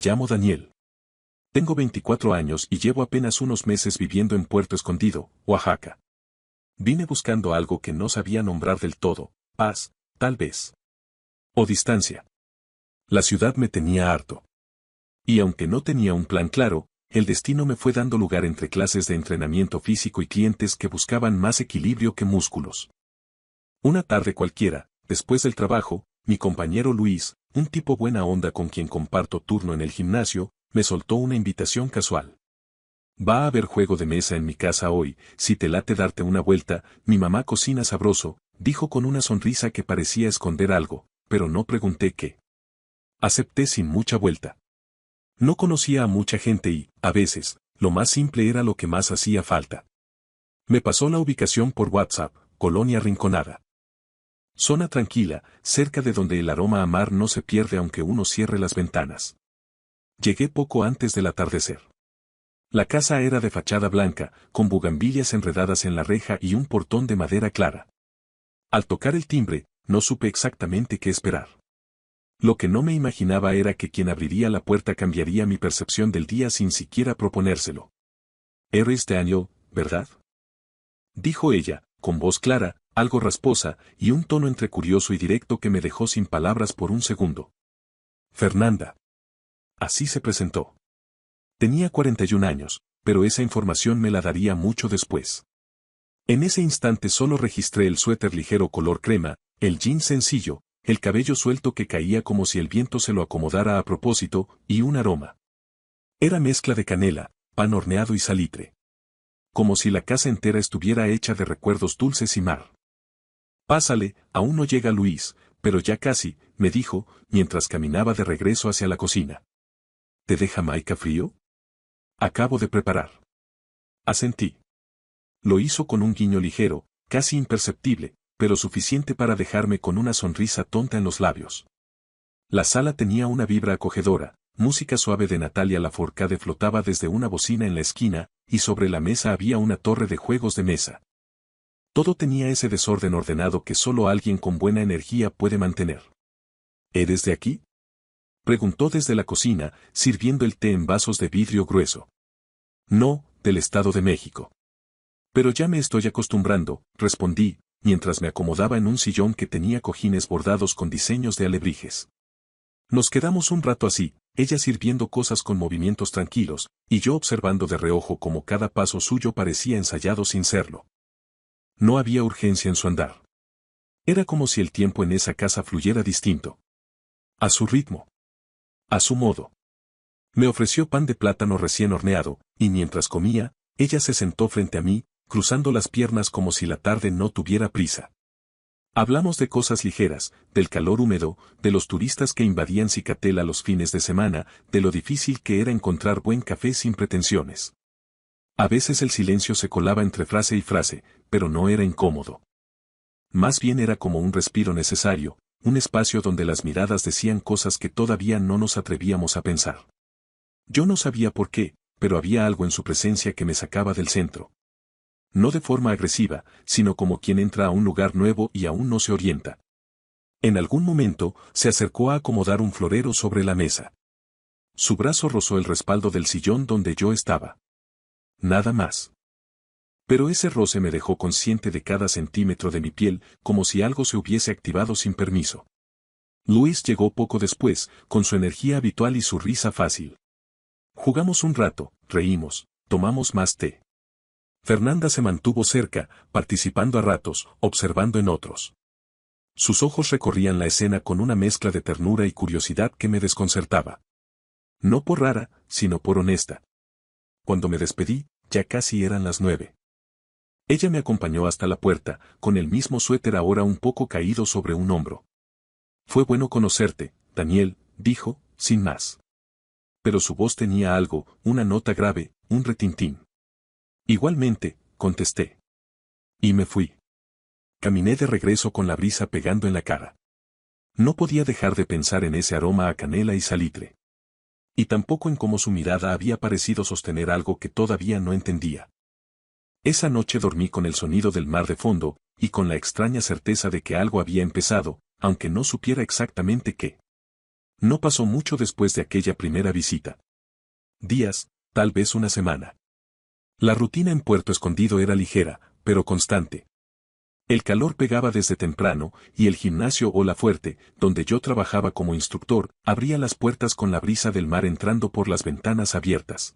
llamo Daniel. Tengo 24 años y llevo apenas unos meses viviendo en Puerto Escondido, Oaxaca. Vine buscando algo que no sabía nombrar del todo, paz, tal vez. O distancia. La ciudad me tenía harto. Y aunque no tenía un plan claro, el destino me fue dando lugar entre clases de entrenamiento físico y clientes que buscaban más equilibrio que músculos. Una tarde cualquiera, después del trabajo, mi compañero Luis, un tipo buena onda con quien comparto turno en el gimnasio, me soltó una invitación casual. Va a haber juego de mesa en mi casa hoy, si te late darte una vuelta, mi mamá cocina sabroso, dijo con una sonrisa que parecía esconder algo, pero no pregunté qué. Acepté sin mucha vuelta. No conocía a mucha gente y, a veces, lo más simple era lo que más hacía falta. Me pasó la ubicación por WhatsApp, Colonia Rinconada. Zona tranquila, cerca de donde el aroma a mar no se pierde aunque uno cierre las ventanas. Llegué poco antes del atardecer. La casa era de fachada blanca, con bugambilias enredadas en la reja y un portón de madera clara. Al tocar el timbre, no supe exactamente qué esperar. Lo que no me imaginaba era que quien abriría la puerta cambiaría mi percepción del día sin siquiera proponérselo. «Eres Daniel, ¿verdad?», dijo ella, con voz clara, algo rasposa, y un tono entre curioso y directo que me dejó sin palabras por un segundo. Fernanda. Así se presentó. Tenía 41 años, pero esa información me la daría mucho después. En ese instante solo registré el suéter ligero color crema, el jean sencillo, el cabello suelto que caía como si el viento se lo acomodara a propósito, y un aroma. Era mezcla de canela, pan horneado y salitre. Como si la casa entera estuviera hecha de recuerdos dulces y mar. «Pásale, aún no llega Luis, pero ya casi», me dijo, mientras caminaba de regreso hacia la cocina. «¿Te deja Jamaica frío?». «Acabo de preparar». Asentí. Lo hizo con un guiño ligero, casi imperceptible, pero suficiente para dejarme con una sonrisa tonta en los labios. La sala tenía una vibra acogedora, música suave de Natalia Lafourcade flotaba desde una bocina en la esquina, y sobre la mesa había una torre de juegos de mesa. Todo tenía ese desorden ordenado que solo alguien con buena energía puede mantener. «¿Eres de aquí?», preguntó desde la cocina, sirviendo el té en vasos de vidrio grueso. «No, del Estado de México». «Pero ya me estoy acostumbrando», respondí, mientras me acomodaba en un sillón que tenía cojines bordados con diseños de alebrijes. Nos quedamos un rato así, ella sirviendo cosas con movimientos tranquilos, y yo observando de reojo cómo cada paso suyo parecía ensayado sin serlo. No había urgencia en su andar. Era como si el tiempo en esa casa fluyera distinto. A su ritmo. A su modo. Me ofreció pan de plátano recién horneado, y mientras comía, ella se sentó frente a mí, cruzando las piernas como si la tarde no tuviera prisa. Hablamos de cosas ligeras, del calor húmedo, de los turistas que invadían Cicatela los fines de semana, de lo difícil que era encontrar buen café sin pretensiones. A veces el silencio se colaba entre frase y frase, pero no era incómodo. Más bien era como un respiro necesario, un espacio donde las miradas decían cosas que todavía no nos atrevíamos a pensar. Yo no sabía por qué, pero había algo en su presencia que me sacaba del centro. No de forma agresiva, sino como quien entra a un lugar nuevo y aún no se orienta. En algún momento, se acercó a acomodar un florero sobre la mesa. Su brazo rozó el respaldo del sillón donde yo estaba. Nada más. Pero ese roce me dejó consciente de cada centímetro de mi piel, como si algo se hubiese activado sin permiso. Luis llegó poco después, con su energía habitual y su risa fácil. Jugamos un rato, reímos, tomamos más té. Fernanda se mantuvo cerca, participando a ratos, observando en otros. Sus ojos recorrían la escena con una mezcla de ternura y curiosidad que me desconcertaba. No por rara, sino por honesta. Cuando me despedí, ya casi eran las 9. Ella me acompañó hasta la puerta, con el mismo suéter ahora un poco caído sobre un hombro. «Fue bueno conocerte, Daniel», dijo, sin más. Pero su voz tenía algo, una nota grave, un retintín. «Igualmente», contesté. Y me fui. Caminé de regreso con la brisa pegando en la cara. No podía dejar de pensar en ese aroma a canela y salitre. Y tampoco en cómo su mirada había parecido sostener algo que todavía no entendía. Esa noche dormí con el sonido del mar de fondo, y con la extraña certeza de que algo había empezado, aunque no supiera exactamente qué. No pasó mucho después de aquella primera visita. Días, tal vez una semana. La rutina en Puerto Escondido era ligera, pero constante. El calor pegaba desde temprano, y el gimnasio Ola Fuerte, donde yo trabajaba como instructor, abría las puertas con la brisa del mar entrando por las ventanas abiertas.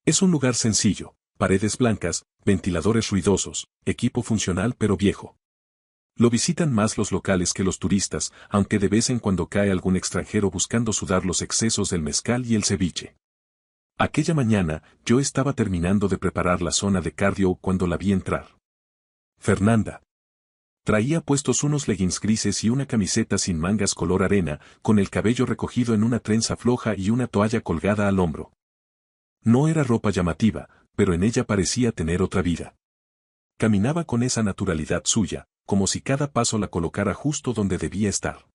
Es un lugar sencillo, paredes blancas, ventiladores ruidosos, equipo funcional pero viejo. Lo visitan más los locales que los turistas, aunque de vez en cuando cae algún extranjero buscando sudar los excesos del mezcal y el ceviche. Aquella mañana, yo estaba terminando de preparar la zona de cardio cuando la vi entrar. Fernanda. Traía puestos unos leggings grises y una camiseta sin mangas color arena, con el cabello recogido en una trenza floja y una toalla colgada al hombro. No era ropa llamativa, pero en ella parecía tener otra vida. Caminaba con esa naturalidad suya, como si cada paso la colocara justo donde debía estar.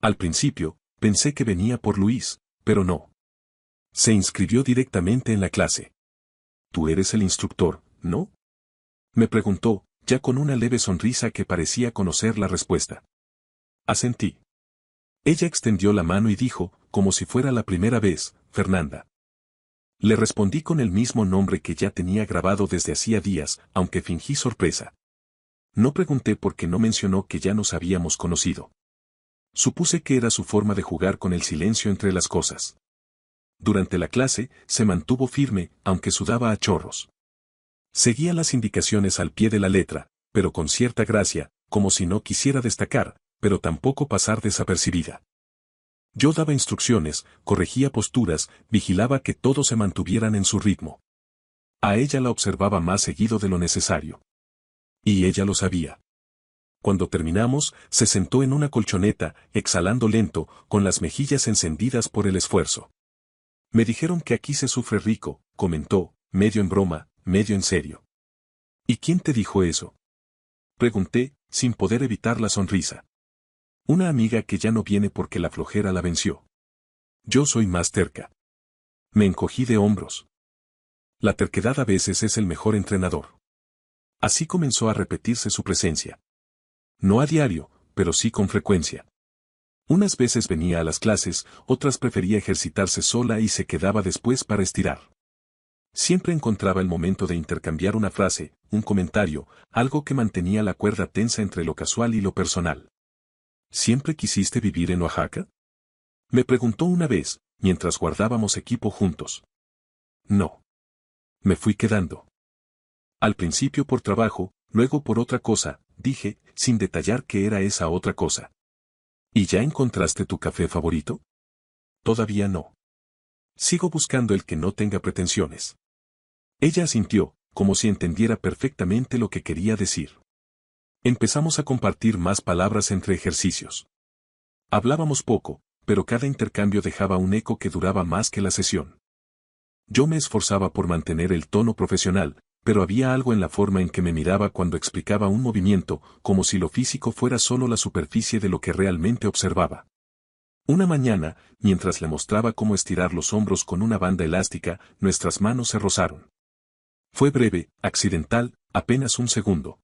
Al principio, pensé que venía por Luis, pero no. Se inscribió directamente en la clase. «Tú eres el instructor, ¿no?», me preguntó, ya con una leve sonrisa que parecía conocer la respuesta. Asentí. Ella extendió la mano y dijo, como si fuera la primera vez, «Fernanda». Le respondí con el mismo nombre que ya tenía grabado desde hacía días, aunque fingí sorpresa. No pregunté por qué no mencionó que ya nos habíamos conocido. Supuse que era su forma de jugar con el silencio entre las cosas. Durante la clase, se mantuvo firme, aunque sudaba a chorros. Seguía las indicaciones al pie de la letra, pero con cierta gracia, como si no quisiera destacar, pero tampoco pasar desapercibida. Yo daba instrucciones, corregía posturas, vigilaba que todos se mantuvieran en su ritmo. A ella la observaba más seguido de lo necesario. Y ella lo sabía. Cuando terminamos, se sentó en una colchoneta, exhalando lento, con las mejillas encendidas por el esfuerzo. Me dijeron que aquí se sufre rico, comentó, medio en broma, medio en serio. ¿Y quién te dijo eso?, pregunté, sin poder evitar la sonrisa. Una amiga que ya no viene porque la flojera la venció. Yo soy más terca. Me encogí de hombros. La terquedad a veces es el mejor entrenador. Así comenzó a repetirse su presencia. No a diario, pero sí con frecuencia. Unas veces venía a las clases, otras prefería ejercitarse sola y se quedaba después para estirar. Siempre encontraba el momento de intercambiar una frase, un comentario, algo que mantenía la cuerda tensa entre lo casual y lo personal. ¿Siempre quisiste vivir en Oaxaca?, me preguntó una vez, mientras guardábamos equipo juntos. No. Me fui quedando. Al principio por trabajo, luego por otra cosa, dije, sin detallar qué era esa otra cosa. ¿Y ya encontraste tu café favorito? Todavía no. Sigo buscando el que no tenga pretensiones. Ella asintió, como si entendiera perfectamente lo que quería decir. Empezamos a compartir más palabras entre ejercicios. Hablábamos poco, pero cada intercambio dejaba un eco que duraba más que la sesión. Yo me esforzaba por mantener el tono profesional, pero había algo en la forma en que me miraba cuando explicaba un movimiento, como si lo físico fuera solo la superficie de lo que realmente observaba. Una mañana, mientras le mostraba cómo estirar los hombros con una banda elástica, nuestras manos se rozaron. Fue breve, accidental, apenas un segundo.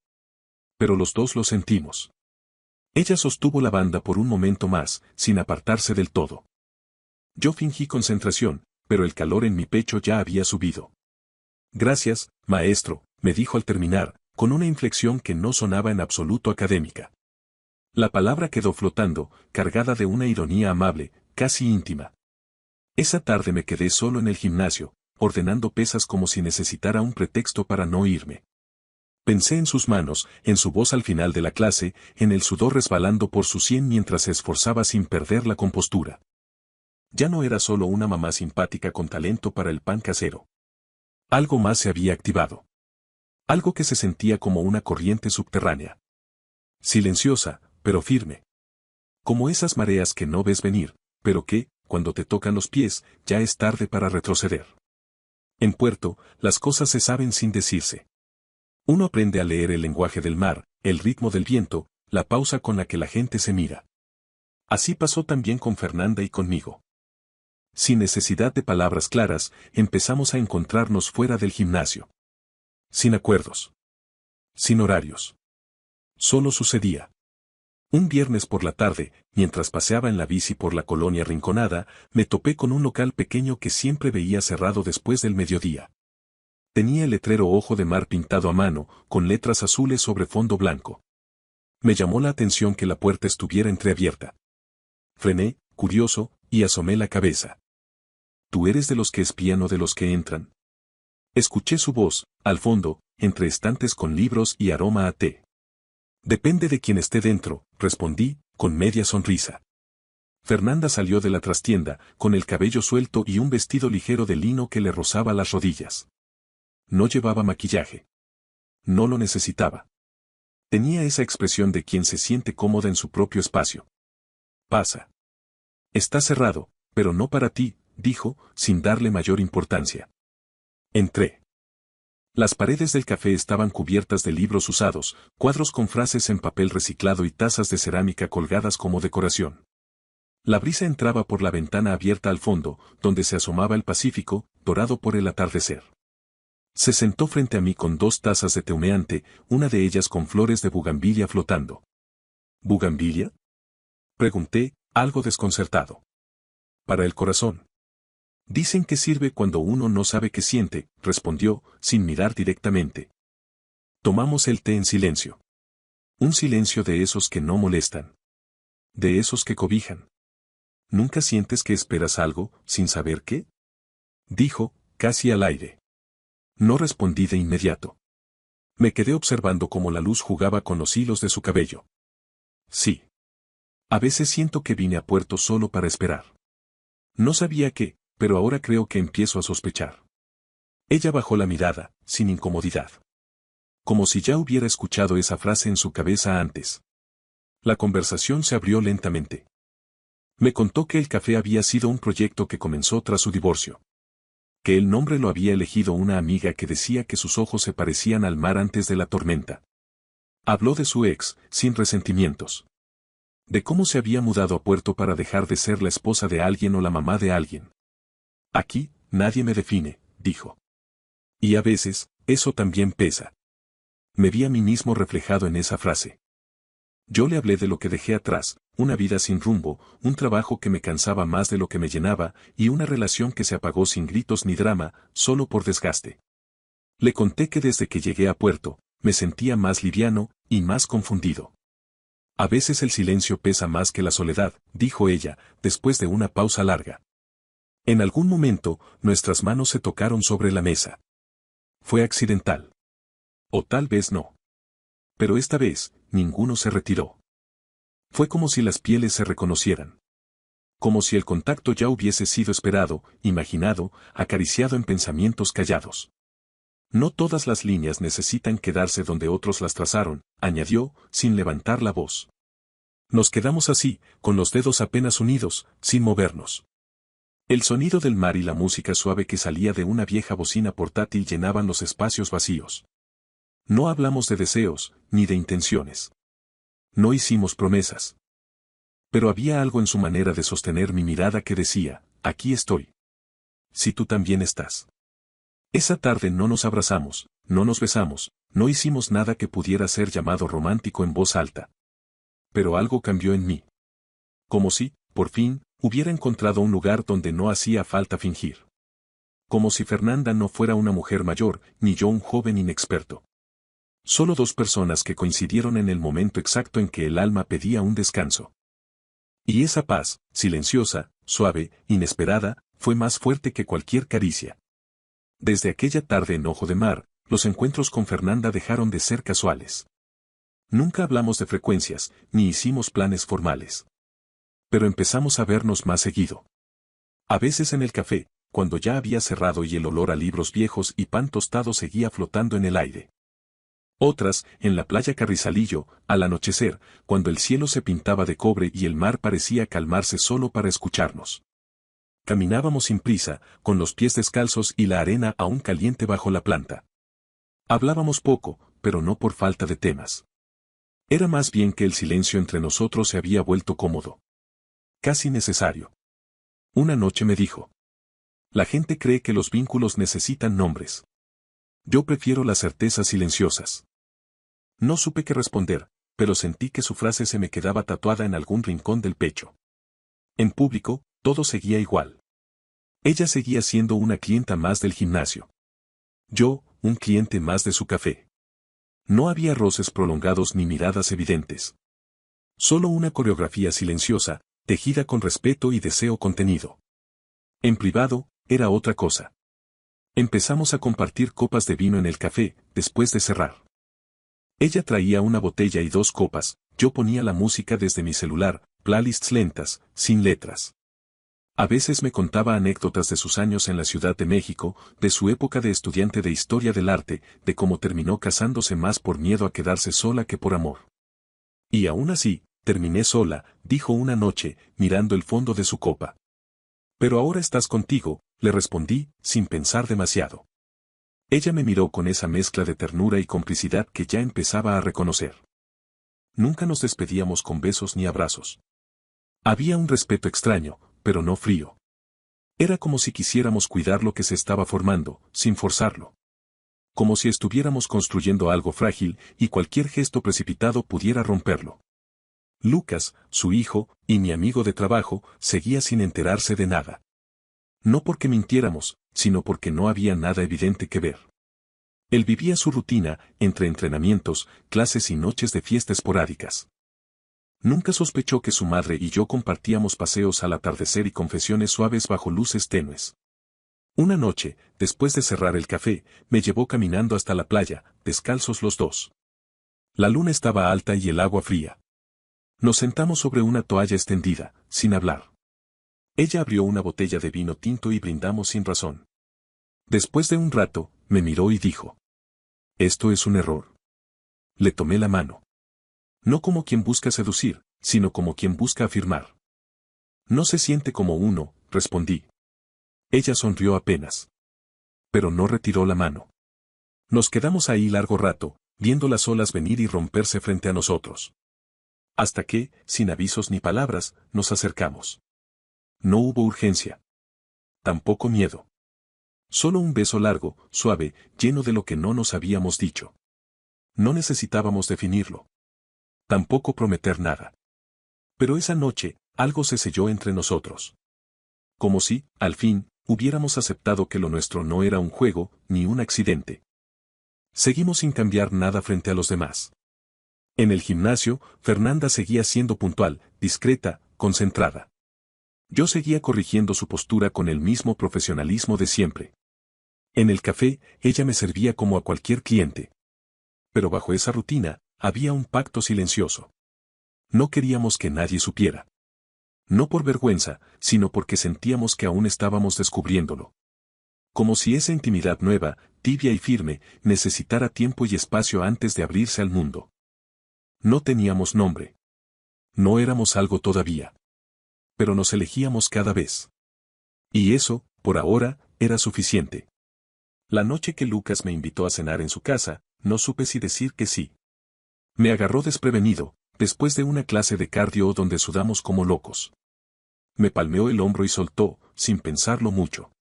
Pero los dos lo sentimos. Ella sostuvo la banda por un momento más, sin apartarse del todo. Yo fingí concentración, pero el calor en mi pecho ya había subido. Gracias, maestro, me dijo al terminar, con una inflexión que no sonaba en absoluto académica. La palabra quedó flotando, cargada de una ironía amable, casi íntima. Esa tarde me quedé solo en el gimnasio, ordenando pesas como si necesitara un pretexto para no irme. Pensé en sus manos, en su voz al final de la clase, en el sudor resbalando por su sien mientras se esforzaba sin perder la compostura. Ya no era solo una mamá simpática con talento para el pan casero. Algo más se había activado. Algo que se sentía como una corriente subterránea. Silenciosa, pero firme. Como esas mareas que no ves venir, pero que, cuando te tocan los pies, ya es tarde para retroceder. En Puerto, las cosas se saben sin decirse. Uno aprende a leer el lenguaje del mar, el ritmo del viento, la pausa con la que la gente se mira. Así pasó también con Fernanda y conmigo. Sin necesidad de palabras claras, empezamos a encontrarnos fuera del gimnasio. Sin acuerdos. Sin horarios. Solo sucedía. Un viernes por la tarde, mientras paseaba en la bici por la colonia Rinconada, me topé con un local pequeño que siempre veía cerrado después del mediodía. Tenía el letrero Ojo de Mar pintado a mano, con letras azules sobre fondo blanco. Me llamó la atención que la puerta estuviera entreabierta. Frené, curioso, y asomé la cabeza. ¿Tú eres de los que espían o de los que entran? Escuché su voz, al fondo, entre estantes con libros y aroma a té. Depende de quién esté dentro, respondí, con media sonrisa. Fernanda salió de la trastienda, con el cabello suelto y un vestido ligero de lino que le rozaba las rodillas. No llevaba maquillaje. No lo necesitaba. Tenía esa expresión de quien se siente cómoda en su propio espacio. Pasa. Está cerrado, pero no para ti, dijo, sin darle mayor importancia. Entré. Las paredes del café estaban cubiertas de libros usados, cuadros con frases en papel reciclado y tazas de cerámica colgadas como decoración. La brisa entraba por la ventana abierta al fondo, donde se asomaba el Pacífico, dorado por el atardecer. Se sentó frente a mí con 2 tazas de té humeante, una de ellas con flores de bugambilia flotando. ¿Bugambilia? Pregunté, algo desconcertado. Para el corazón. Dicen que sirve cuando uno no sabe qué siente, respondió, sin mirar directamente. Tomamos el té en silencio. Un silencio de esos que no molestan. De esos que cobijan. ¿Nunca sientes que esperas algo, sin saber qué? Dijo, casi al aire. No respondí de inmediato. Me quedé observando cómo la luz jugaba con los hilos de su cabello. Sí. A veces siento que vine a Puerto solo para esperar. No sabía qué, pero ahora creo que empiezo a sospechar. Ella bajó la mirada, sin incomodidad. Como si ya hubiera escuchado esa frase en su cabeza antes. La conversación se abrió lentamente. Me contó que el café había sido un proyecto que comenzó tras su divorcio. Que el nombre lo había elegido una amiga que decía que sus ojos se parecían al mar antes de la tormenta. Habló de su ex, sin resentimientos. De cómo se había mudado a Puerto para dejar de ser la esposa de alguien o la mamá de alguien. Aquí, nadie me define, dijo. Y a veces, eso también pesa. Me vi a mí mismo reflejado en esa frase. Yo le hablé de lo que dejé atrás, una vida sin rumbo, un trabajo que me cansaba más de lo que me llenaba, y una relación que se apagó sin gritos ni drama, solo por desgaste. Le conté que desde que llegué a Puerto, me sentía más liviano, y más confundido. A veces el silencio pesa más que la soledad, dijo ella, después de una pausa larga. En algún momento, nuestras manos se tocaron sobre la mesa. Fue accidental. O tal vez no. Pero esta vez, ninguno se retiró. Fue como si las pieles se reconocieran. Como si el contacto ya hubiese sido esperado, imaginado, acariciado en pensamientos callados. No todas las líneas necesitan quedarse donde otros las trazaron, añadió, sin levantar la voz. Nos quedamos así, con los dedos apenas unidos, sin movernos. El sonido del mar y la música suave que salía de una vieja bocina portátil llenaban los espacios vacíos. No hablamos de deseos, ni de intenciones. No hicimos promesas. Pero había algo en su manera de sostener mi mirada que decía, aquí estoy. Si tú también estás. Esa tarde no nos abrazamos, no nos besamos, no hicimos nada que pudiera ser llamado romántico en voz alta. Pero algo cambió en mí. Como si, por fin, hubiera encontrado un lugar donde no hacía falta fingir. Como si Fernanda no fuera una mujer mayor, ni yo un joven inexperto. Solo 2 personas que coincidieron en el momento exacto en que el alma pedía un descanso. Y esa paz, silenciosa, suave, inesperada, fue más fuerte que cualquier caricia. Desde aquella tarde en Ojo de Mar, los encuentros con Fernanda dejaron de ser casuales. Nunca hablamos de frecuencias, ni hicimos planes formales. Pero empezamos a vernos más seguido. A veces en el café, cuando ya había cerrado y el olor a libros viejos y pan tostado seguía flotando en el aire. Otras, en la playa Carrizalillo, al anochecer, cuando el cielo se pintaba de cobre y el mar parecía calmarse solo para escucharnos. Caminábamos sin prisa, con los pies descalzos y la arena aún caliente bajo la planta. Hablábamos poco, pero no por falta de temas. Era más bien que el silencio entre nosotros se había vuelto cómodo. Casi necesario. Una noche me dijo. La gente cree que los vínculos necesitan nombres. Yo prefiero las certezas silenciosas. No supe qué responder, pero sentí que su frase se me quedaba tatuada en algún rincón del pecho. En público, todo seguía igual. Ella seguía siendo una clienta más del gimnasio. Yo, un cliente más de su café. No había roces prolongados ni miradas evidentes. Solo una coreografía silenciosa, tejida con respeto y deseo contenido. En privado, era otra cosa. Empezamos a compartir copas de vino en el café, después de cerrar. Ella traía una botella y 2 copas, yo ponía la música desde mi celular, playlists lentas, sin letras. A veces me contaba anécdotas de sus años en la Ciudad de México, de su época de estudiante de historia del arte, de cómo terminó casándose más por miedo a quedarse sola que por amor. Y aún así, terminé sola, dijo una noche, mirando el fondo de su copa. Pero ahora estás contigo, le respondí, sin pensar demasiado. Ella me miró con esa mezcla de ternura y complicidad que ya empezaba a reconocer. Nunca nos despedíamos con besos ni abrazos. Había un respeto extraño, pero no frío. Era como si quisiéramos cuidar lo que se estaba formando, sin forzarlo. Como si estuviéramos construyendo algo frágil y cualquier gesto precipitado pudiera romperlo. Lucas, su hijo, y mi amigo de trabajo, seguía sin enterarse de nada. No porque mintiéramos, sino porque no había nada evidente que ver. Él vivía su rutina, entre entrenamientos, clases y noches de fiesta esporádicas. Nunca sospechó que su madre y yo compartíamos paseos al atardecer y confesiones suaves bajo luces tenues. Una noche, después de cerrar el café, me llevó caminando hasta la playa, descalzos los dos. La luna estaba alta y el agua fría. Nos sentamos sobre una toalla extendida, sin hablar. Ella abrió una botella de vino tinto y brindamos sin razón. Después de un rato, me miró y dijo: «Esto es un error». Le tomé la mano. No como quien busca seducir, sino como quien busca afirmar. «No se siente como uno», respondí. Ella sonrió apenas. Pero no retiró la mano. Nos quedamos ahí largo rato, viendo las olas venir y romperse frente a nosotros. Hasta que, sin avisos ni palabras, nos acercamos. No hubo urgencia. Tampoco miedo. Solo un beso largo, suave, lleno de lo que no nos habíamos dicho. No necesitábamos definirlo. Tampoco prometer nada. Pero esa noche, algo se selló entre nosotros. Como si, al fin, hubiéramos aceptado que lo nuestro no era un juego, ni un accidente. Seguimos sin cambiar nada frente a los demás. En el gimnasio, Fernanda seguía siendo puntual, discreta, concentrada. Yo seguía corrigiendo su postura con el mismo profesionalismo de siempre. En el café, ella me servía como a cualquier cliente. Pero bajo esa rutina, había un pacto silencioso. No queríamos que nadie supiera. No por vergüenza, sino porque sentíamos que aún estábamos descubriéndolo. Como si esa intimidad nueva, tibia y firme, necesitara tiempo y espacio antes de abrirse al mundo. No teníamos nombre. No éramos algo todavía. Pero nos elegíamos cada vez. Y eso, por ahora, era suficiente. La noche que Lucas me invitó a cenar en su casa, no supe si decir que sí. Me agarró desprevenido, después de una clase de cardio donde sudamos como locos. Me palmeó el hombro y soltó, sin pensarlo mucho: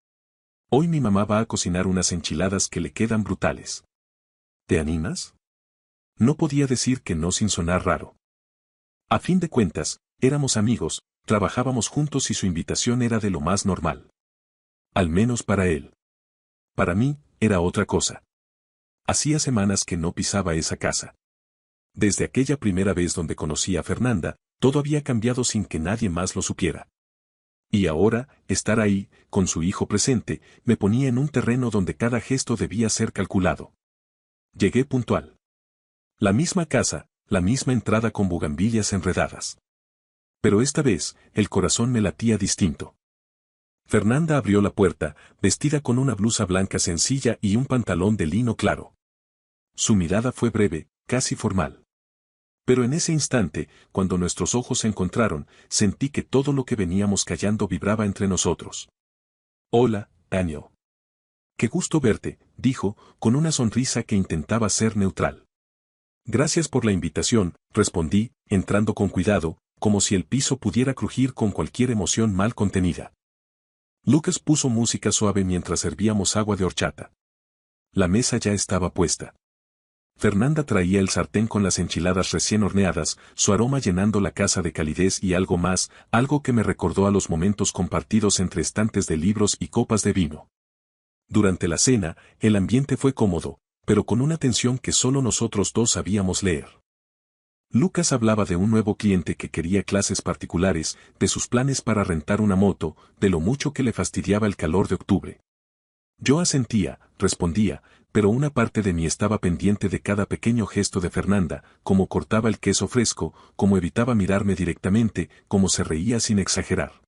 «Hoy mi mamá va a cocinar unas enchiladas que le quedan brutales. ¿Te animas?». No podía decir que no sin sonar raro. A fin de cuentas, éramos amigos, trabajábamos juntos y su invitación era de lo más normal. Al menos para él. Para mí, era otra cosa. Hacía semanas que no pisaba esa casa. Desde aquella primera vez donde conocí a Fernanda, todo había cambiado sin que nadie más lo supiera. Y ahora, estar ahí, con su hijo presente, me ponía en un terreno donde cada gesto debía ser calculado. Llegué puntual. La misma casa, la misma entrada con bugambilias enredadas. Pero esta vez, el corazón me latía distinto. Fernanda abrió la puerta, vestida con una blusa blanca sencilla y un pantalón de lino claro. Su mirada fue breve, casi formal. Pero en ese instante, cuando nuestros ojos se encontraron, sentí que todo lo que veníamos callando vibraba entre nosotros. «Hola, Daniel. Qué gusto verte», dijo, con una sonrisa que intentaba ser neutral. «Gracias por la invitación», respondí, entrando con cuidado, como si el piso pudiera crujir con cualquier emoción mal contenida. Lucas puso música suave mientras servíamos agua de horchata. La mesa ya estaba puesta. Fernanda traía el sartén con las enchiladas recién horneadas, su aroma llenando la casa de calidez y algo más, algo que me recordó a los momentos compartidos entre estantes de libros y copas de vino. Durante la cena, el ambiente fue cómodo, pero con una tensión que solo nosotros dos sabíamos leer. Lucas hablaba de un nuevo cliente que quería clases particulares, de sus planes para rentar una moto, de lo mucho que le fastidiaba el calor de octubre. Yo asentía, respondía, pero una parte de mí estaba pendiente de cada pequeño gesto de Fernanda, cómo cortaba el queso fresco, cómo evitaba mirarme directamente, cómo se reía sin exagerar.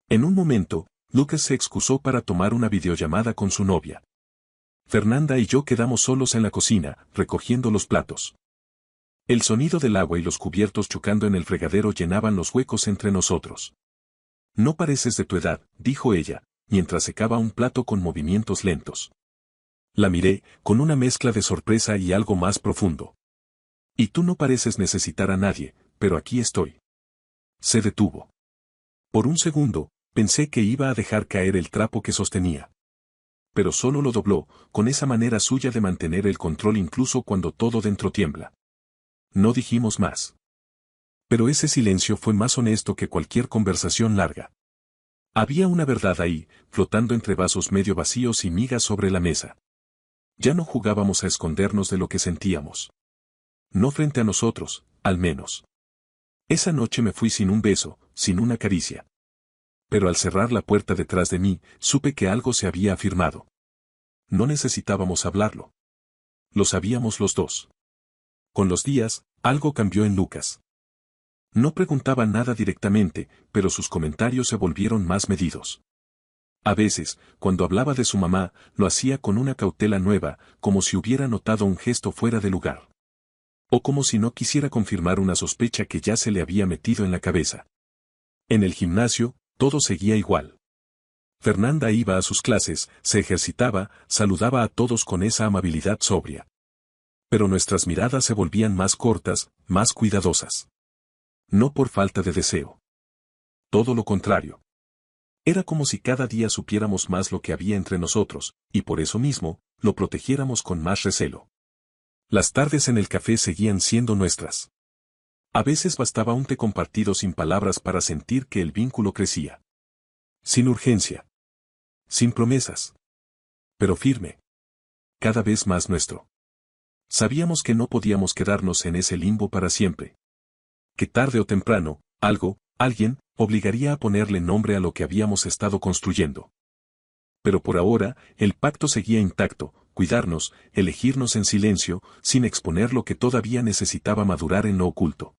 En un momento, Lucas se excusó para tomar una videollamada con su novia. Fernanda y yo quedamos solos en la cocina, recogiendo los platos. El sonido del agua y los cubiertos chocando en el fregadero llenaban los huecos entre nosotros. No pareces de tu edad, dijo ella, mientras secaba un plato con movimientos lentos. La miré, con una mezcla de sorpresa y algo más profundo. Y tú no pareces necesitar a nadie, pero aquí estoy. Se detuvo. Por un segundo, pensé que iba a dejar caer el trapo que sostenía. Pero solo lo dobló, con esa manera suya de mantener el control incluso cuando todo dentro tiembla. No dijimos más. Pero ese silencio fue más honesto que cualquier conversación larga. Había una verdad ahí, flotando entre vasos medio vacíos y migas sobre la mesa. Ya no jugábamos a escondernos de lo que sentíamos. No frente a nosotros, al menos. Esa noche me fui sin un beso, sin una caricia. Pero al cerrar la puerta detrás de mí, supe que algo se había afirmado. No necesitábamos hablarlo. Lo sabíamos los dos. Con los días, algo cambió en Lucas. No preguntaba nada directamente, pero sus comentarios se volvieron más medidos. A veces, cuando hablaba de su mamá, lo hacía con una cautela nueva, como si hubiera notado un gesto fuera de lugar. O como si no quisiera confirmar una sospecha que ya se le había metido en la cabeza. En el gimnasio, todo seguía igual. Fernanda iba a sus clases, se ejercitaba, saludaba a todos con esa amabilidad sobria. Pero nuestras miradas se volvían más cortas, más cuidadosas. No por falta de deseo. Todo lo contrario. Era como si cada día supiéramos más lo que había entre nosotros, y por eso mismo, lo protegiéramos con más recelo. Las tardes en el café seguían siendo nuestras. A veces bastaba un té compartido sin palabras para sentir que el vínculo crecía. Sin urgencia. Sin promesas. Pero firme. Cada vez más nuestro. Sabíamos que no podíamos quedarnos en ese limbo para siempre. Que tarde o temprano, alguien, obligaría a ponerle nombre a lo que habíamos estado construyendo. Pero por ahora, el pacto seguía intacto, cuidarnos, elegirnos en silencio, sin exponer lo que todavía necesitaba madurar en lo oculto.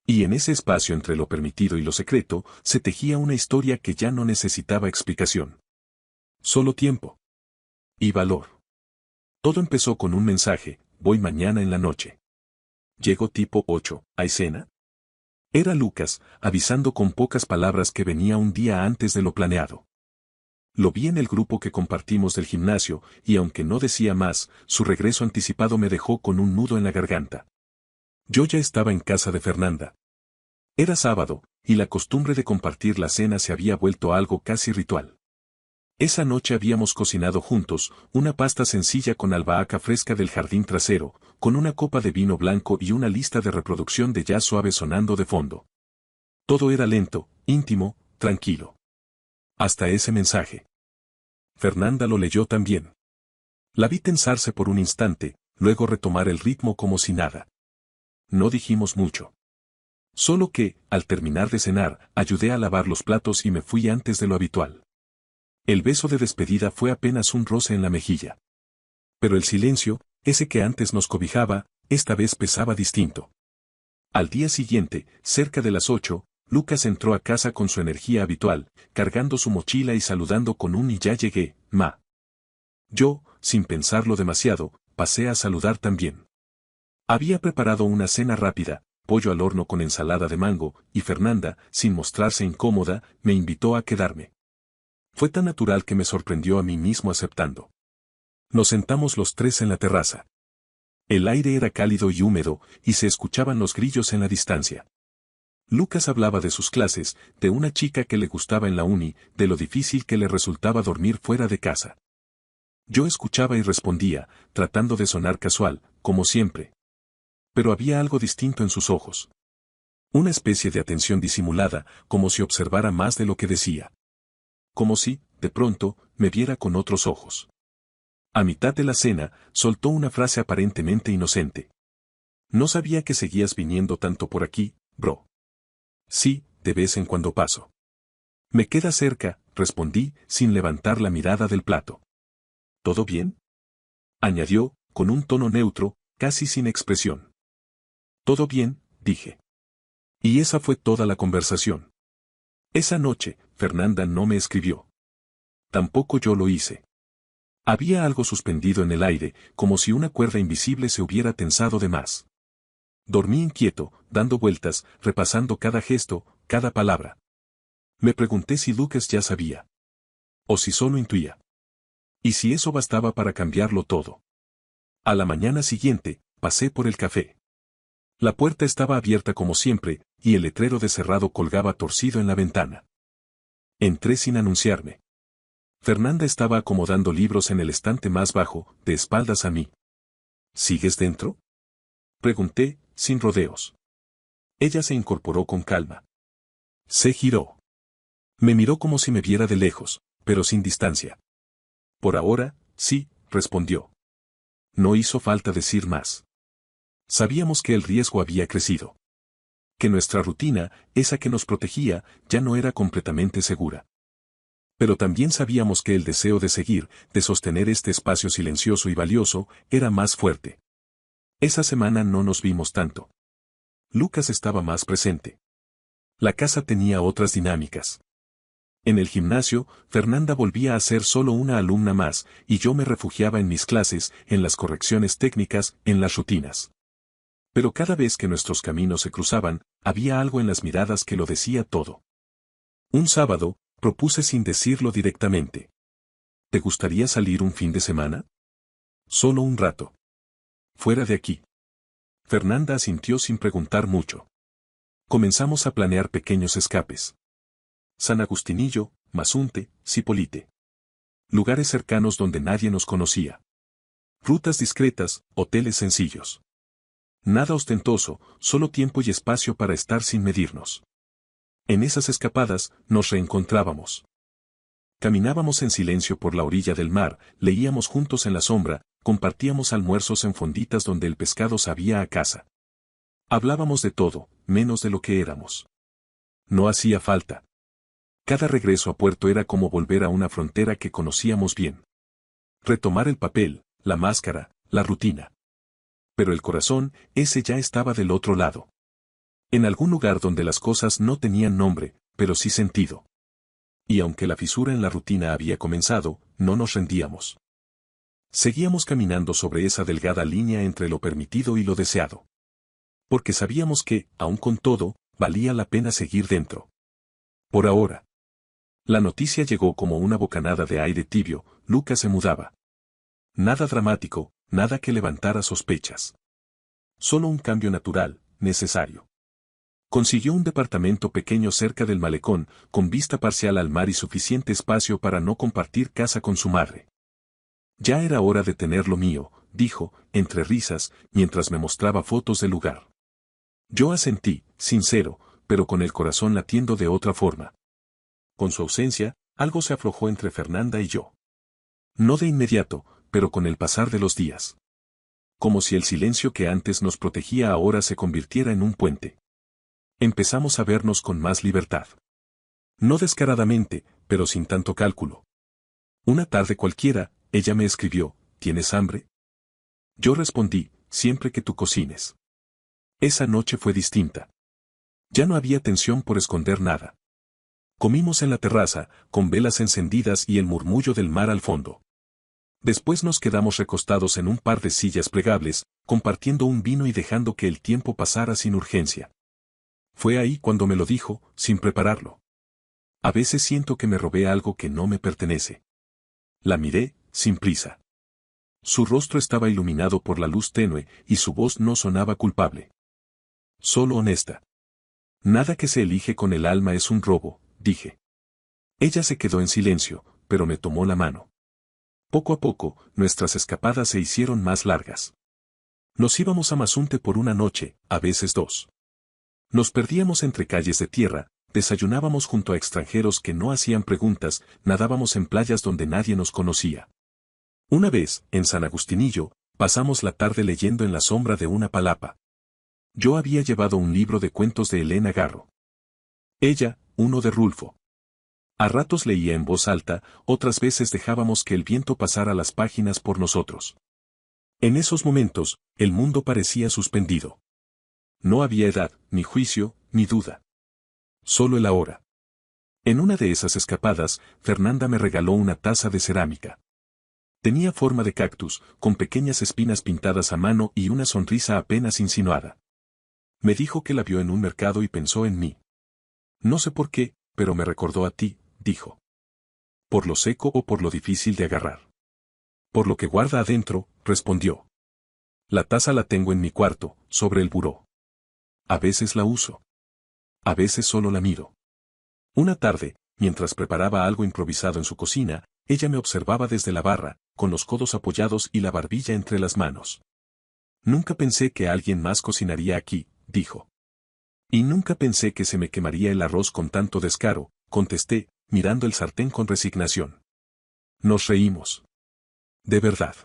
Y en ese espacio entre lo permitido y lo secreto, se tejía una historia que ya no necesitaba explicación. Solo tiempo. Y valor. Todo empezó con un mensaje: voy mañana en la noche. Llegó tipo 8, ¿hay cena? Era Lucas, avisando con pocas palabras que venía un día antes de lo planeado. Lo vi en el grupo que compartimos del gimnasio, y aunque no decía más, su regreso anticipado me dejó con un nudo en la garganta. Yo ya estaba en casa de Fernanda. Era sábado, y la costumbre de compartir la cena se había vuelto algo casi ritual. Esa noche habíamos cocinado juntos, una pasta sencilla con albahaca fresca del jardín trasero, con una copa de vino blanco y una lista de reproducción de jazz suave sonando de fondo. Todo era lento, íntimo, tranquilo. Hasta ese mensaje. Fernanda lo leyó también. La vi tensarse por un instante, luego retomar el ritmo como si nada. No dijimos mucho. Solo que, al terminar de cenar, ayudé a lavar los platos y me fui antes de lo habitual. El beso de despedida fue apenas un roce en la mejilla. Pero el silencio, ese que antes nos cobijaba, esta vez pesaba distinto. Al día siguiente, cerca de las 8, Lucas entró a casa con su energía habitual, cargando su mochila y saludando con un "y ya llegué, ma". Yo, sin pensarlo demasiado, pasé a saludar también. Había preparado una cena rápida, pollo al horno con ensalada de mango, y Fernanda, sin mostrarse incómoda, me invitó a quedarme. Fue tan natural que me sorprendió a mí mismo aceptando. Nos sentamos los tres en la terraza. El aire era cálido y húmedo, y se escuchaban los grillos en la distancia. Lucas hablaba de sus clases, de una chica que le gustaba en la uni, de lo difícil que le resultaba dormir fuera de casa. Yo escuchaba y respondía, tratando de sonar casual, como siempre. Pero había algo distinto en sus ojos. Una especie de atención disimulada, como si observara más de lo que decía. Como si, de pronto, me viera con otros ojos. A mitad de la cena, soltó una frase aparentemente inocente. No sabía que seguías viniendo tanto por aquí, bro. Sí, de vez en cuando paso. Me queda cerca, respondí, sin levantar la mirada del plato. ¿Todo bien? Añadió, con un tono neutro, casi sin expresión. Todo bien, dije. Y esa fue toda la conversación. Esa noche, Fernanda no me escribió. Tampoco yo lo hice. Había algo suspendido en el aire, como si una cuerda invisible se hubiera tensado de más. Dormí inquieto, dando vueltas, repasando cada gesto, cada palabra. Me pregunté si Lucas ya sabía. O si solo intuía. Y si eso bastaba para cambiarlo todo. A la mañana siguiente, pasé por el café. La puerta estaba abierta como siempre, y el letrero de cerrado colgaba torcido en la ventana. Entré sin anunciarme. Fernanda estaba acomodando libros en el estante más bajo, de espaldas a mí. ¿Sigues dentro? Pregunté, sin rodeos. Ella se incorporó con calma. Se giró. Me miró como si me viera de lejos, pero sin distancia. Por ahora, sí, respondió. No hizo falta decir más. Sabíamos que el riesgo había crecido. Que nuestra rutina, esa que nos protegía, ya no era completamente segura. Pero también sabíamos que el deseo de seguir, de sostener este espacio silencioso y valioso, era más fuerte. Esa semana no nos vimos tanto. Lucas estaba más presente. La casa tenía otras dinámicas. En el gimnasio, Fernanda volvía a ser solo una alumna más, y yo me refugiaba en mis clases, en las correcciones técnicas, en las rutinas. Pero cada vez que nuestros caminos se cruzaban, había algo en las miradas que lo decía todo. Un sábado, propuse sin decirlo directamente. ¿Te gustaría salir un fin de semana? Solo un rato. Fuera de aquí. Fernanda asintió sin preguntar mucho. Comenzamos a planear pequeños escapes. San Agustinillo, Mazunte, Cipolite. Lugares cercanos donde nadie nos conocía. Rutas discretas, hoteles sencillos. Nada ostentoso, solo tiempo y espacio para estar sin medirnos. En esas escapadas, nos reencontrábamos. Caminábamos en silencio por la orilla del mar, leíamos juntos en la sombra, compartíamos almuerzos en fonditas donde el pescado sabía a casa. Hablábamos de todo, menos de lo que éramos. No hacía falta. Cada regreso a puerto era como volver a una frontera que conocíamos bien. Retomar el papel, la máscara, la rutina. Pero el corazón, ese ya estaba del otro lado. En algún lugar donde las cosas no tenían nombre, pero sí sentido. Y aunque la fisura en la rutina había comenzado, no nos rendíamos. Seguíamos caminando sobre esa delgada línea entre lo permitido y lo deseado. Porque sabíamos que, aun con todo, valía la pena seguir dentro. Por ahora. La noticia llegó como una bocanada de aire tibio, Lucas se mudaba. Nada dramático, nada que levantara sospechas. Solo un cambio natural, necesario. Consiguió un departamento pequeño cerca del malecón, con vista parcial al mar y suficiente espacio para no compartir casa con su madre. Ya era hora de tener lo mío, dijo, entre risas, mientras me mostraba fotos del lugar. Yo asentí, sincero, pero con el corazón latiendo de otra forma. Con su ausencia, algo se aflojó entre Fernanda y yo. No de inmediato, pero con el pasar de los días. Como si el silencio que antes nos protegía ahora se convirtiera en un puente. Empezamos a vernos con más libertad. No descaradamente, pero sin tanto cálculo. Una tarde cualquiera, ella me escribió, ¿tienes hambre? Yo respondí, siempre que tú cocines. Esa noche fue distinta. Ya no había tensión por esconder nada. Comimos en la terraza, con velas encendidas y el murmullo del mar al fondo. Después nos quedamos recostados en un par de sillas plegables, compartiendo un vino y dejando que el tiempo pasara sin urgencia. Fue ahí cuando me lo dijo, sin prepararlo. A veces siento que me robé algo que no me pertenece. La miré, sin prisa. Su rostro estaba iluminado por la luz tenue y su voz no sonaba culpable. Solo honesta. Nada que se elige con el alma es un robo, dije. Ella se quedó en silencio, pero me tomó la mano. Poco a poco, nuestras escapadas se hicieron más largas. Nos íbamos a Mazunte por una noche, a veces dos. Nos perdíamos entre calles de tierra, desayunábamos junto a extranjeros que no hacían preguntas, nadábamos en playas donde nadie nos conocía. Una vez, en San Agustinillo, pasamos la tarde leyendo en la sombra de una palapa. Yo había llevado un libro de cuentos de Elena Garro. Ella, uno de Rulfo. A ratos leía en voz alta, otras veces dejábamos que el viento pasara las páginas por nosotros. En esos momentos, el mundo parecía suspendido. No había edad, ni juicio, ni duda. Solo el ahora. En una de esas escapadas, Fernanda me regaló una taza de cerámica. Tenía forma de cactus, con pequeñas espinas pintadas a mano y una sonrisa apenas insinuada. Me dijo que la vio en un mercado y pensó en mí. No sé por qué, pero me recordó a ti, dijo. ¿Por lo seco o por lo difícil de agarrar? Por lo que guarda adentro, respondió. La taza la tengo en mi cuarto, sobre el buró. A veces la uso. A veces solo la miro. Una tarde, mientras preparaba algo improvisado en su cocina, ella me observaba desde la barra, con los codos apoyados y la barbilla entre las manos. Nunca pensé que alguien más cocinaría aquí, dijo. Y nunca pensé que se me quemaría el arroz con tanto descaro, contesté, mirando el sartén con resignación. Nos reímos. De verdad.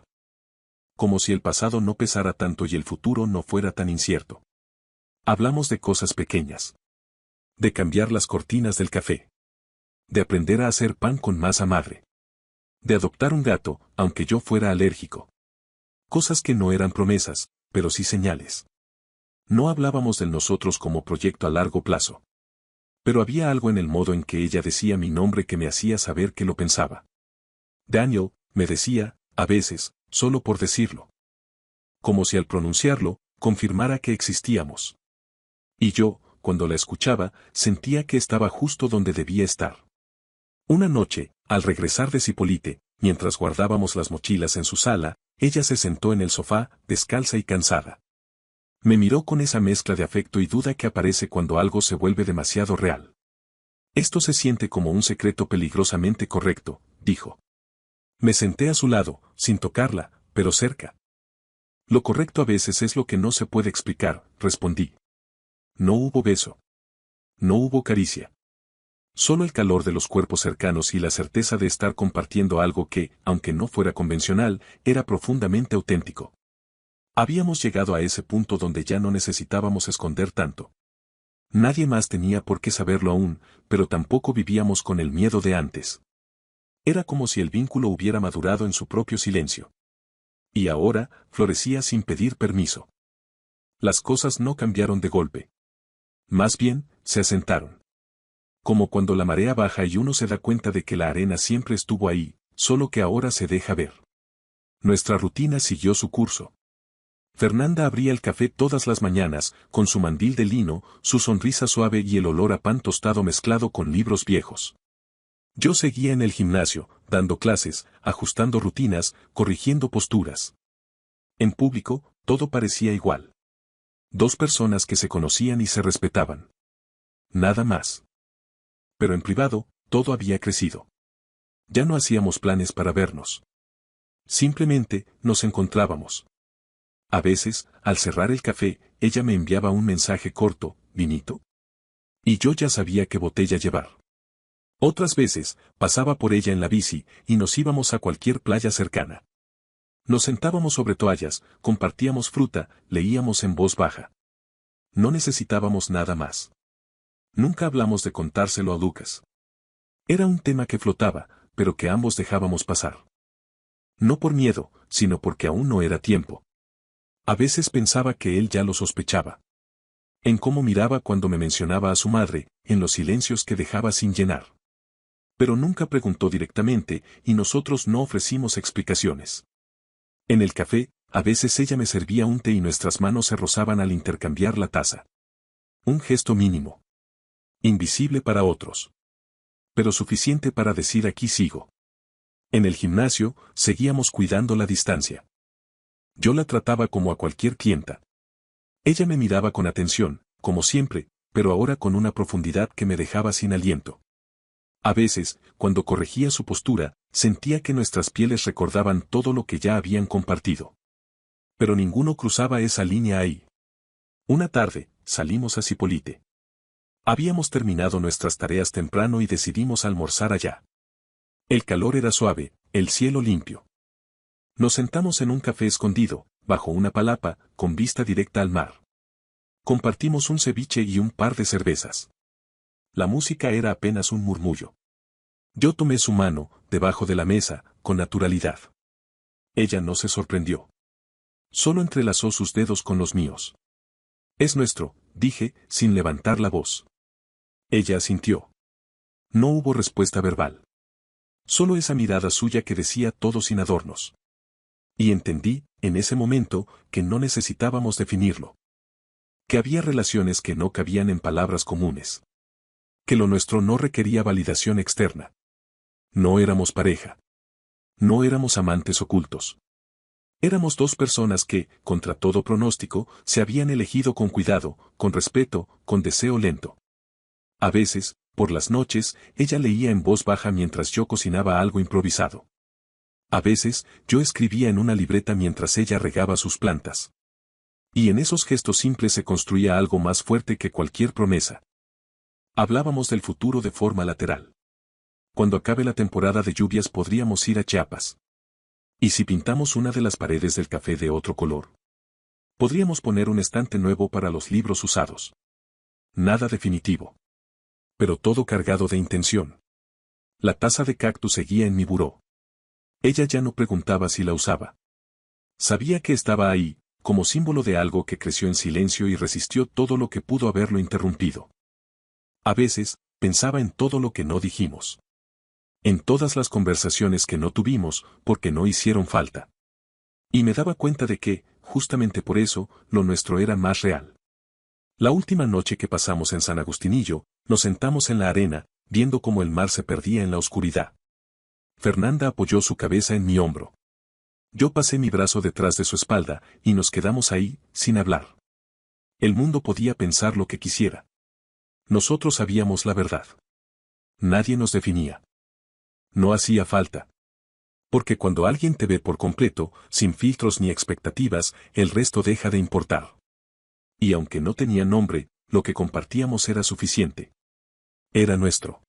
Como si el pasado no pesara tanto y el futuro no fuera tan incierto. Hablamos de cosas pequeñas. De cambiar las cortinas del café. De aprender a hacer pan con masa madre. De adoptar un gato, aunque yo fuera alérgico. Cosas que no eran promesas, pero sí señales. No hablábamos del nosotros como proyecto a largo plazo. Pero había algo en el modo en que ella decía mi nombre que me hacía saber que lo pensaba. Daniel, me decía, a veces, solo por decirlo. Como si al pronunciarlo, confirmara que existíamos. Y yo, cuando la escuchaba, sentía que estaba justo donde debía estar. Una noche, al regresar de Cipolite, mientras guardábamos las mochilas en su sala, ella se sentó en el sofá, descalza y cansada. Me miró con esa mezcla de afecto y duda que aparece cuando algo se vuelve demasiado real. Esto se siente como un secreto peligrosamente correcto, dijo. Me senté a su lado, sin tocarla, pero cerca. Lo correcto a veces es lo que no se puede explicar, respondí. No hubo beso. No hubo caricia. Solo el calor de los cuerpos cercanos y la certeza de estar compartiendo algo que, aunque no fuera convencional, era profundamente auténtico. Habíamos llegado a ese punto donde ya no necesitábamos esconder tanto. Nadie más tenía por qué saberlo aún, pero tampoco vivíamos con el miedo de antes. Era como si el vínculo hubiera madurado en su propio silencio. Y ahora, florecía sin pedir permiso. Las cosas no cambiaron de golpe. Más bien, se asentaron. Como cuando la marea baja y uno se da cuenta de que la arena siempre estuvo ahí, solo que ahora se deja ver. Nuestra rutina siguió su curso. Fernanda abría el café todas las mañanas, con su mandil de lino, su sonrisa suave y el olor a pan tostado mezclado con libros viejos. Yo seguía en el gimnasio, dando clases, ajustando rutinas, corrigiendo posturas. En público, todo parecía igual. Dos personas que se conocían y se respetaban. Nada más. Pero en privado, todo había crecido. Ya no hacíamos planes para vernos. Simplemente, nos encontrábamos. A veces, al cerrar el café, ella me enviaba un mensaje corto, ¿vinito? Y yo ya sabía qué botella llevar. Otras veces, pasaba por ella en la bici, y nos íbamos a cualquier playa cercana. Nos sentábamos sobre toallas, compartíamos fruta, leíamos en voz baja. No necesitábamos nada más. Nunca hablamos de contárselo a Lucas. Era un tema que flotaba, pero que ambos dejábamos pasar. No por miedo, sino porque aún no era tiempo. A veces pensaba que él ya lo sospechaba. En cómo miraba cuando me mencionaba a su madre, en los silencios que dejaba sin llenar. Pero nunca preguntó directamente, y nosotros no ofrecimos explicaciones. En el café, a veces ella me servía un té y nuestras manos se rozaban al intercambiar la taza. Un gesto mínimo. Invisible para otros. Pero suficiente para decir aquí sigo. En el gimnasio, seguíamos cuidando la distancia. Yo la trataba como a cualquier clienta. Ella me miraba con atención, como siempre, pero ahora con una profundidad que me dejaba sin aliento. A veces, cuando corregía su postura, sentía que nuestras pieles recordaban todo lo que ya habían compartido. Pero ninguno cruzaba esa línea ahí. Una tarde, salimos a Cipolite. Habíamos terminado nuestras tareas temprano y decidimos almorzar allá. El calor era suave, el cielo limpio. Nos sentamos en un café escondido, bajo una palapa, con vista directa al mar. Compartimos un ceviche y un par de cervezas. La música era apenas un murmullo. Yo tomé su mano, debajo de la mesa, con naturalidad. Ella no se sorprendió. Solo entrelazó sus dedos con los míos. Es nuestro, dije, sin levantar la voz. Ella asintió. No hubo respuesta verbal. Solo esa mirada suya que decía todo sin adornos. Y entendí, en ese momento, que no necesitábamos definirlo. Que había relaciones que no cabían en palabras comunes. Que lo nuestro no requería validación externa. No éramos pareja. No éramos amantes ocultos. Éramos dos personas que, contra todo pronóstico, se habían elegido con cuidado, con respeto, con deseo lento. A veces, por las noches, ella leía en voz baja mientras yo cocinaba algo improvisado. A veces, yo escribía en una libreta mientras ella regaba sus plantas. Y en esos gestos simples se construía algo más fuerte que cualquier promesa. Hablábamos del futuro de forma lateral. Cuando acabe la temporada de lluvias podríamos ir a Chiapas. ¿Y si pintamos una de las paredes del café de otro color? Podríamos poner un estante nuevo para los libros usados. Nada definitivo. Pero todo cargado de intención. La taza de cactus seguía en mi buró. Ella ya no preguntaba si la usaba. Sabía que estaba ahí, como símbolo de algo que creció en silencio y resistió todo lo que pudo haberlo interrumpido. A veces, pensaba en todo lo que no dijimos. En todas las conversaciones que no tuvimos, porque no hicieron falta. Y me daba cuenta de que, justamente por eso, lo nuestro era más real. La última noche que pasamos en San Agustinillo, nos sentamos en la arena, viendo cómo el mar se perdía en la oscuridad. Fernanda apoyó su cabeza en mi hombro. Yo pasé mi brazo detrás de su espalda, y nos quedamos ahí, sin hablar. El mundo podía pensar lo que quisiera. Nosotros sabíamos la verdad. Nadie nos definía. No hacía falta. Porque cuando alguien te ve por completo, sin filtros ni expectativas, el resto deja de importar. Y aunque no tenía nombre, lo que compartíamos era suficiente. Era nuestro.